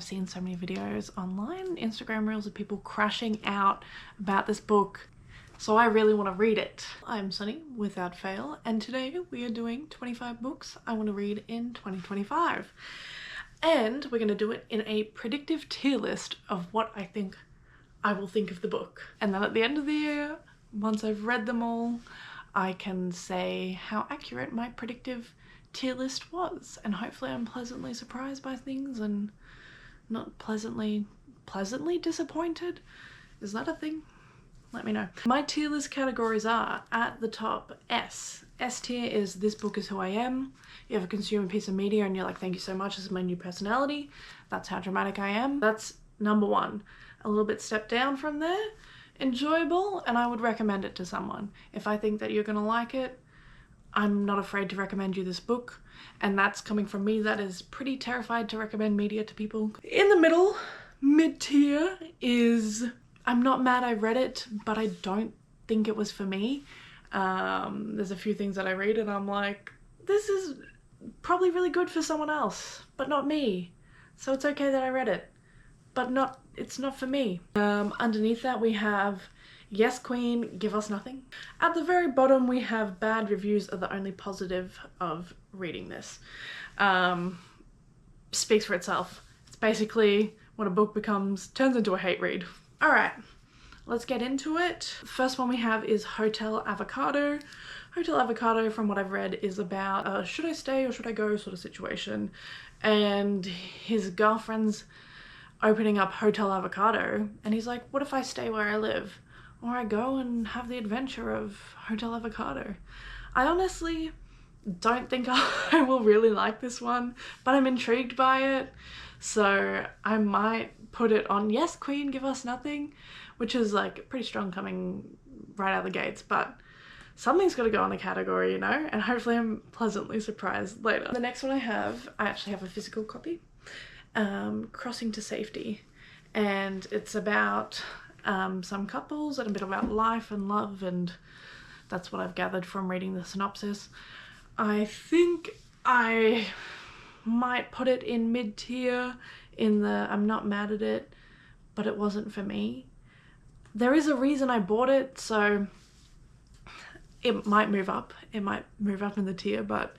I've seen so many videos online, Instagram reels of people crashing out about this book, so I really want to read it. I'm Sunny, without fail, and today we are doing 25 books I want to read in 2025. And we're going to do it in a predictive tier list of what I think I will think of the book. And then at the end of the year, once I've read them all, I can say how accurate my predictive tier list was. And hopefully I'm pleasantly surprised by things and not pleasantly disappointed. Is that a thing? Let me know. My tier list categories are, at the top, S. S tier is this book is who I am. You have a consumer piece of media and you're like, thank you so much, this is my new personality. That's how dramatic I am. That's number one. A little bit step down from there. Enjoyable, and I would recommend it to someone. If I think that you're gonna like it, I'm not afraid to recommend you this book. And that's coming from me that is pretty terrified to recommend media to people. In the middle, mid-tier, is I'm not mad I read it, but I don't think it was for me. There's a few things that I read and I'm like, this is probably really good for someone else, but not me. So it's okay that I read it, but it's not for me. Underneath that we have Yes Queen, Give Us Nothing. At the very bottom we have bad reviews are the only positive of reading this. Speaks for itself. It's basically when a book turns into a hate read. Alright, let's get into it. First one we have is Hotel Avocado. Hotel Avocado, from what I've read, is about a should I stay or should I go sort of situation. And his girlfriend's opening up Hotel Avocado and he's like, what if I stay where I live? Or I go and have the adventure of Hotel Avocado. I honestly don't think I will really like this one, but I'm intrigued by it. So I might put it on Yes Queen, Give Us Nothing, which is like pretty strong coming right out of the gates, but something's got to go on the category, you know, and hopefully I'm pleasantly surprised later. The next one I actually have a physical copy, Crossing to Safety, and it's about some couples and a bit about life and love, and that's what I've gathered from reading the synopsis. I think I might put it in mid-tier in the I'm not mad at it, but it wasn't for me. There is a reason I bought it, so it might move up. It might move up in the tier, but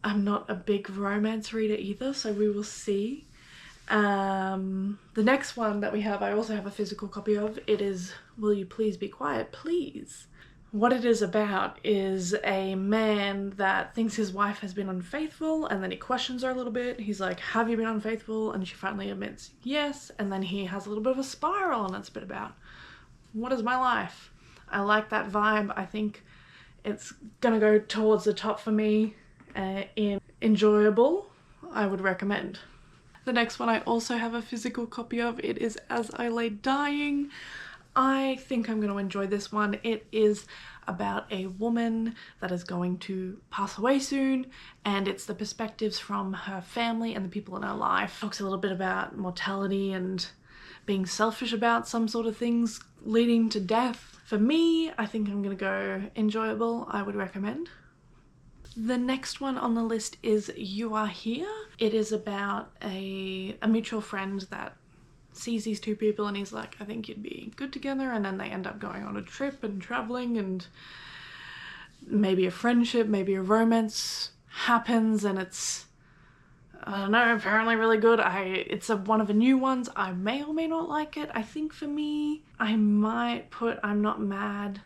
I'm not a big romance reader either, so we will see. The next one that we have, I also have a physical copy of. It is Will You Please Be Quiet, Please. What it is about is a man that thinks his wife has been unfaithful, and then he questions her a little bit. He's like, have you been unfaithful? And she finally admits yes, and then he has a little bit of a spiral, and it's a bit about, what is my life? I like that vibe. I think it's gonna go towards the top for me. In enjoyable, I would recommend. The next one I also have a physical copy of. It is As I Lay Dying. I think I'm going to enjoy this one. It is about a woman that is going to pass away soon, and it's the perspectives from her family and the people in her life. Talks a little bit about mortality and being selfish about some sort of things leading to death. For me, I think I'm going to go enjoyable. I would recommend. The next one on the list is You Are Here. It is about a mutual friend that sees these two people and he's like, I think you'd be good together, and then they end up going on a trip and traveling, and maybe a friendship, maybe a romance happens, and it's, I don't know, apparently really good. It's one of the new ones. I may or may not like it. I think for me, I might put I'm not mad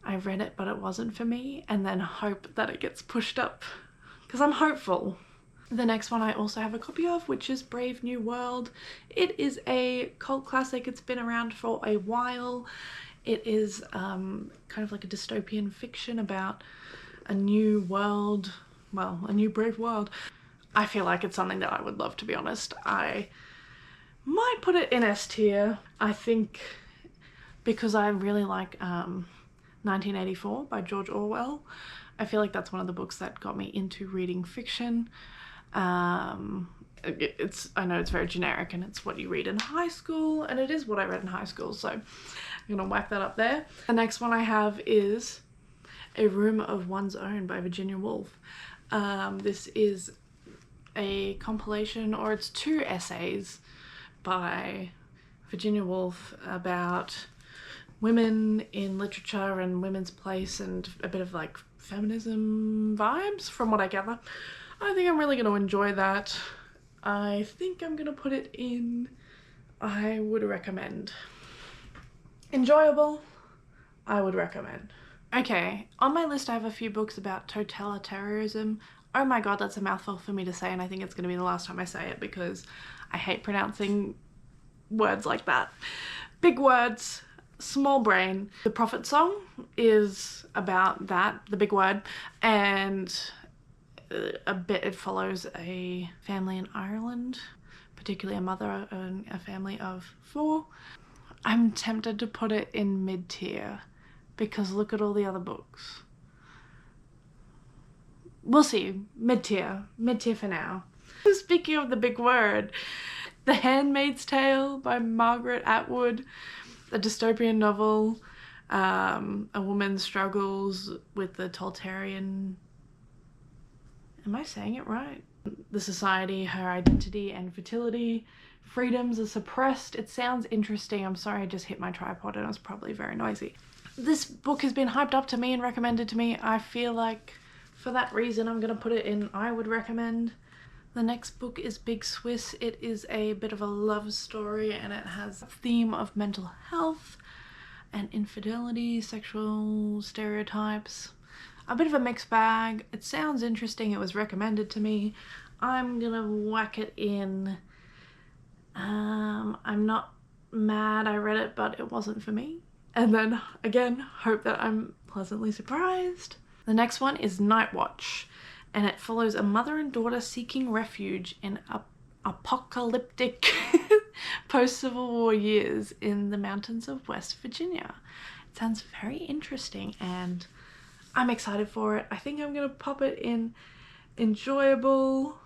I read it but it wasn't for me, and then hope that it gets pushed up because I'm hopeful. The next one I also have a copy of, which is Brave New World. It is a cult classic. It's been around for a while. It is kind of like a dystopian fiction about a new world, well, a new brave world. I feel like it's something that I would love, to be honest. I might put it in S tier. I think because I really like 1984 by George Orwell. I feel like that's one of the books that got me into reading fiction. I know it's very generic and it's what you read in high school, and it is what I read in high school, so I'm gonna whack that up there. The next one I have is A Room of One's Own by Virginia Woolf. This is a compilation, or it's 2 essays by Virginia Woolf about women in literature and women's place and a bit of like feminism vibes from what I gather. I think I'm really going to enjoy that. I think I'm going to put it in I would recommend. Enjoyable, I would recommend. Okay, on my list I have a few books about totalitarianism. Oh my god, that's a mouthful for me to say, and I think it's going to be the last time I say it because I hate pronouncing words like that. Big words, small brain. The Prophet Song is about that, the big word, and a bit it follows a family in Ireland, particularly a mother and a family of 4. I'm tempted to put it in mid-tier because look at all the other books. We'll see. Mid-tier for now. Speaking of the big word, The Handmaid's Tale by Margaret Atwood, a dystopian novel. A woman struggles with the totalitarian... Am I saying it right? The society, her identity and fertility. Freedoms are suppressed. It sounds interesting. I'm sorry I just hit my tripod and it was probably very noisy. This book has been hyped up to me and recommended to me. I feel like for that reason I'm gonna put it in I would recommend. The next book is Big Swiss. It is a bit of a love story and it has a theme of mental health and infidelity, sexual stereotypes. A bit of a mixed bag. It sounds interesting. It was recommended to me. I'm gonna whack it in. I'm not mad I read it, but it wasn't for me. And then again, hope that I'm pleasantly surprised. The next one is Night Watch, and it follows a mother and daughter seeking refuge in apocalyptic post-Civil War years in the mountains of West Virginia. It sounds very interesting and I'm excited for it. I think I'm gonna pop it in enjoyable.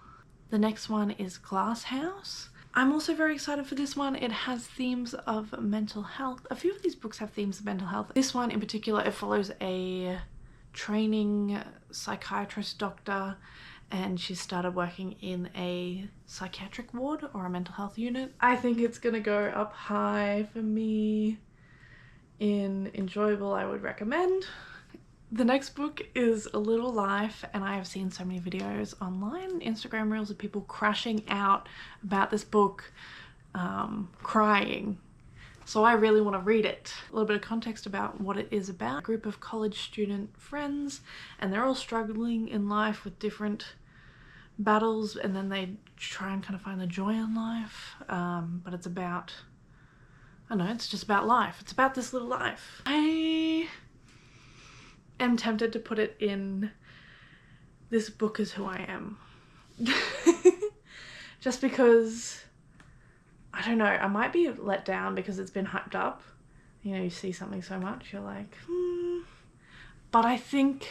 The next one is Glass House. I'm also very excited for this one. It has themes of mental health. A few of these books have themes of mental health. This one in particular, it follows a training psychiatrist doctor and she started working in a psychiatric ward or a mental health unit. I think it's gonna go up high for me in enjoyable. I would recommend. The next book is A Little Life, and I have seen so many videos online, Instagram reels of people crashing out about this book, crying. So I really want to read it. A little bit of context about what it is about. A group of college student friends, and they're all struggling in life with different battles, and then they try and kind of find the joy in life. But it's about, I don't know, it's just about life. It's about this little life. I am tempted to put it in This Book Is Who I Am. Just because, I don't know, I might be let down because it's been hyped up. You know, you see something so much, you're like, But I think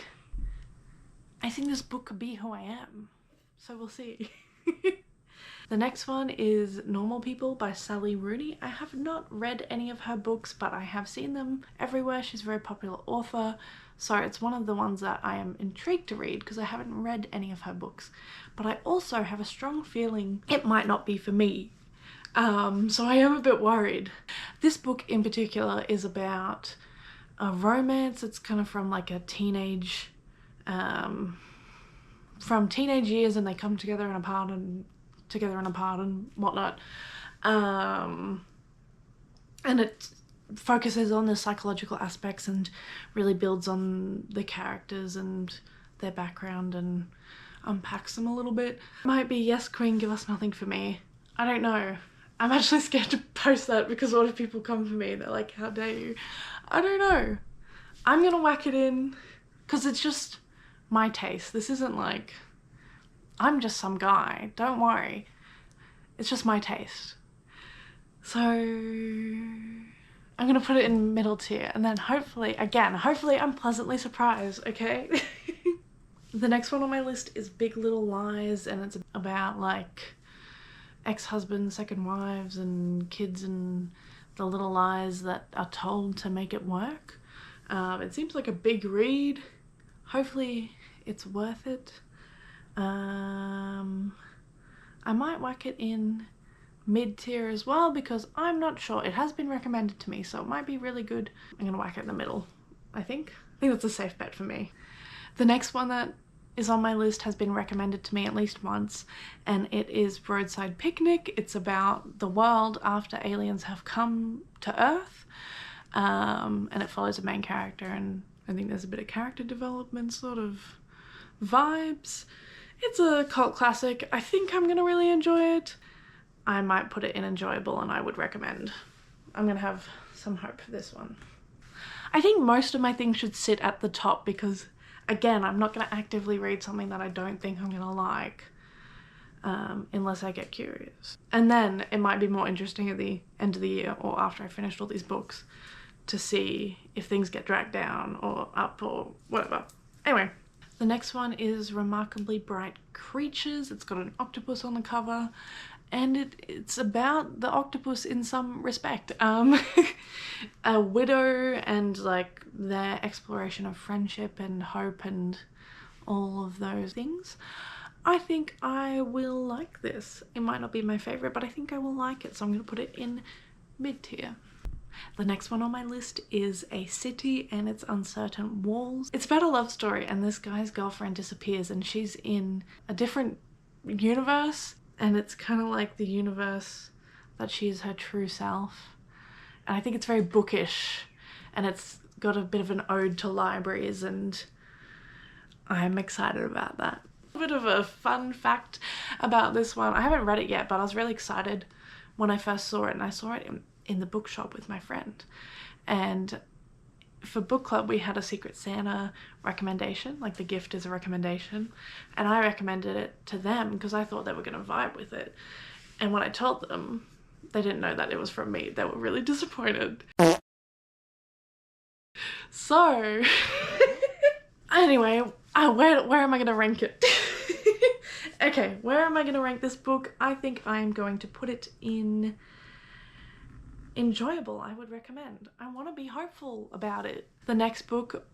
this book could be who I am. So we'll see. The next one is Normal People by Sally Rooney. I have not read any of her books, but I have seen them everywhere. She's a very popular author. So it's one of the ones that I am intrigued to read because I haven't read any of her books. But I also have a strong feeling it might not be for me. So I am a bit worried. This book in particular is about a romance. It's kind of from like a teenage, from teenage years, and they come together and apart and whatnot. And it focuses on the psychological aspects and really builds on the characters and their background and unpacks them a little bit. Might be Yes Queen, Give Us Nothing for me. I don't know. I'm actually scared to post that because what if people come for me? They're like, how dare you? I don't know. I'm gonna whack it in because it's just my taste. This isn't like, I'm just some guy. Don't worry. It's just my taste. So I'm gonna put it in middle tier and then hopefully I'm pleasantly surprised, okay? The next one on my list is Big Little Lies, and it's about like ex-husbands, second wives and kids and the little lies that are told to make it work. It seems like a big read. Hopefully it's worth it. I might whack it in mid-tier as well because I'm not sure. It has been recommended to me, so it might be really good. I'm gonna whack it in the middle, I think. I think that's a safe bet for me. The next one that is on my list has been recommended to me at least once, and it is Roadside Picnic. It's about the world after aliens have come to Earth, and it follows a main character, and I think there's a bit of character development sort of vibes. It's a cult classic. I think I'm gonna really enjoy it. I might put it in enjoyable, and I would recommend. I'm gonna have some hope for this one. I think most of my things should sit at the top because, again, I'm not going to actively read something that I don't think I'm going to like unless I get curious. And then it might be more interesting at the end of the year or after I finished all these books to see if things get dragged down or up or whatever. Anyway, the next one is Remarkably Bright Creatures. It's got an octopus on the cover. And it's about the octopus in some respect. A widow and like their exploration of friendship and hope and all of those things. I think I will like this. It might not be my favorite, but I think I will like it. So I'm going to put it in mid-tier. The next one on my list is A City and Its Uncertain Walls. It's about a love story, and this guy's girlfriend disappears and she's in a different universe. And it's kind of like the universe that she is her true self. And I think it's very bookish, and it's got a bit of an ode to libraries, and I'm excited about that. A bit of a fun fact about this one. I haven't read it yet, but I was really excited when I first saw it, and I saw it in the bookshop with my friend. And for book club, we had a Secret Santa recommendation, like the gift is a recommendation, and I recommended it to them because I thought they were going to vibe with it. And when I told them, they didn't know that it was from me. They were really disappointed. So, anyway, where am I going to rank it? Okay, where am I going to rank this book? I think I'm going to put it in enjoyable. I would recommend. I want to be hopeful about it. The next book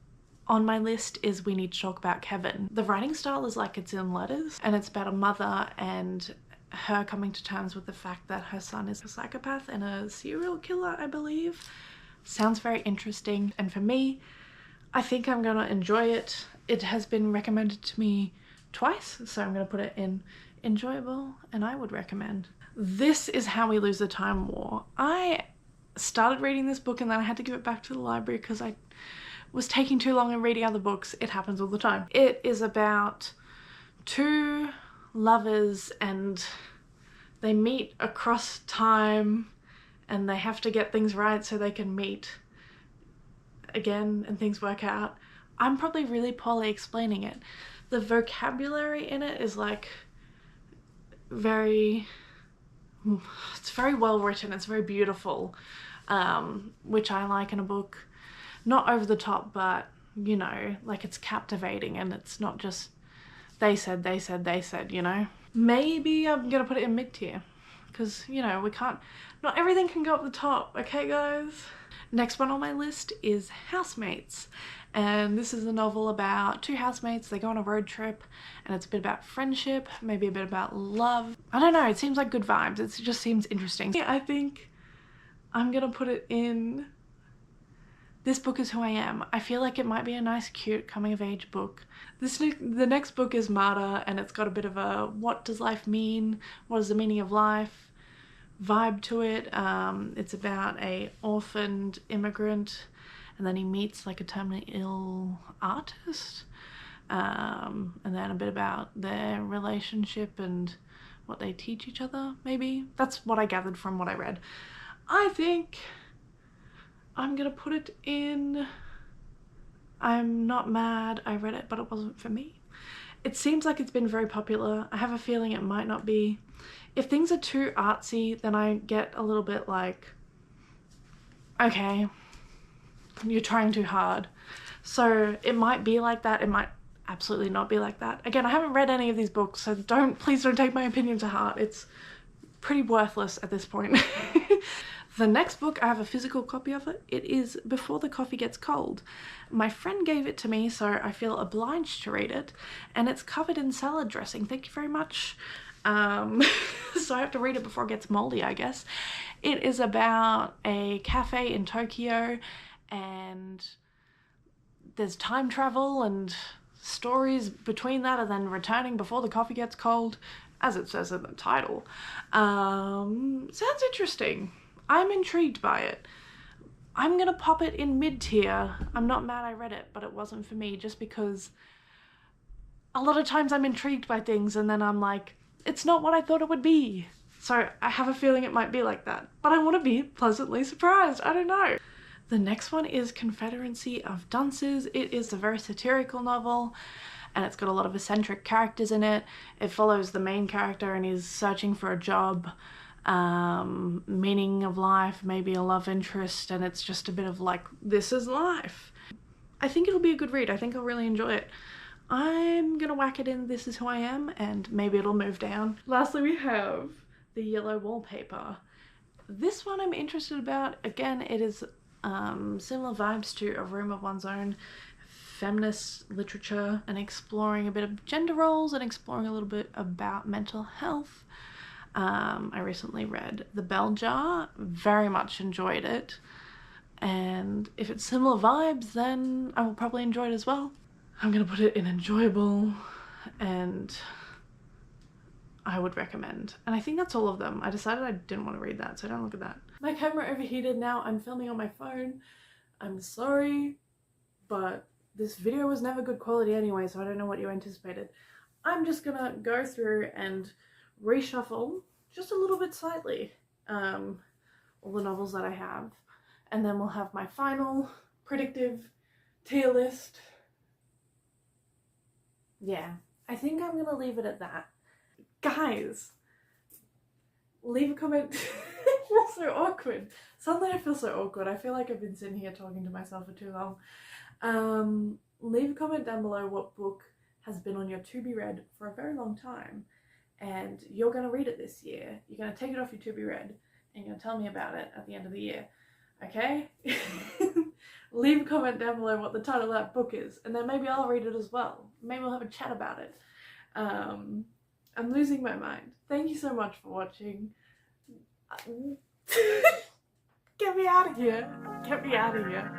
on my list is We Need to Talk About Kevin. The writing style is like it's in letters, and it's about a mother and her coming to terms with the fact that her son is a psychopath and a serial killer, I believe. Sounds very interesting, and for me, I think I'm gonna enjoy it. It has been recommended to me twice, so I'm gonna put it in enjoyable, and I would recommend. This is How We Lose the Time War. I started reading this book and then I had to give it back to the library because I was taking too long in reading other books. It happens all the time. It is about two lovers and they meet across time and they have to get things right so they can meet again and things work out. I'm probably really poorly explaining it. The vocabulary in it is like it's very well written, it's very beautiful, which I like in a book. Not over the top, but you know, like it's captivating and it's not just they said, you know. Maybe I'm gonna put it in mid-tier because, you know, not everything can go up the top, okay guys? Next one on my list is Housemates, and this is a novel about two housemates. They go on a road trip and it's a bit about friendship, maybe a bit about love. I don't know, it seems like good vibes. It just seems interesting. I think I'm gonna put it in This Book Is Who I Am. I feel like it might be a nice cute coming of age book. The next book is Martyr, and it's got a bit of a what does life mean, what is the meaning of life vibe to it. It's about a orphaned immigrant and then he meets like a terminally ill artist, and then a bit about their relationship and what they teach each other, maybe. That's what I gathered from what I read. I think I'm gonna put it in I'm not mad I read it, but it wasn't for me. It seems like it's been very popular. I have a feeling it might not be. If things are too artsy, then I get a little bit like, okay, you're trying too hard. So it might be like that, it might absolutely not be like that. Again, I haven't read any of these books, so please don't take my opinion to heart. It's pretty worthless at this point. The next book, I have a physical copy of it. It is Before the Coffee Gets Cold. My friend gave it to me, so I feel obliged to read it, and it's covered in salad dressing. Thank you very much. So I have to read it before it gets moldy, I guess. It is about a cafe in Tokyo, and there's time travel and stories between that, and then returning before the coffee gets cold, as it says in the title. Sounds interesting. I'm intrigued by it. I'm gonna pop it in mid-tier. I'm not mad I read it, but it wasn't for me, just because a lot of times I'm intrigued by things and then I'm like, it's not what I thought it would be. So I have a feeling it might be like that, but I want to be pleasantly surprised. I don't know. The next one is Confederacy of Dunces. It is a very satirical novel, and it's got a lot of eccentric characters in it. It follows the main character, and he's searching for a job, meaning of life, maybe a love interest, and it's just a bit of like, this is life. I think it'll be a good read. I think I'll really enjoy it. I'm gonna whack it in This Is Who I Am, and maybe it'll move down. Lastly, we have The Yellow Wallpaper. This one I'm interested about. Again, it is similar vibes to A Room of One's Own, feminist literature, and exploring a bit of gender roles and exploring a little bit about mental health. I recently read The Bell Jar, very much enjoyed it, and if it's similar vibes, then I will probably enjoy it as well. I'm gonna put it in enjoyable, and I would recommend. And I think that's all of them. I decided I didn't want to read that, so don't look at that. My camera overheated now. I'm filming on my phone. I'm sorry, but this video was never good quality anyway, so I don't know what you anticipated. I'm just gonna go through and reshuffle just a little bit slightly all the novels that I have, and then we'll have my final predictive tier list. Yeah, I think I'm gonna leave it at that. Guys, leave a comment. I feel so awkward. Suddenly I feel so awkward. I feel like I've been sitting here talking to myself for too long. Leave a comment down below what book has been on your to be read for a very long time, and you're gonna read it this year. You're gonna take it off your to be read, and you're gonna tell me about it at the end of the year. Okay? Leave a comment down below what the title of that book is, and then maybe I'll read it as well. Maybe we'll have a chat about it. I'm losing my mind. Thank you so much for watching. Get me out of here. Get me out of here.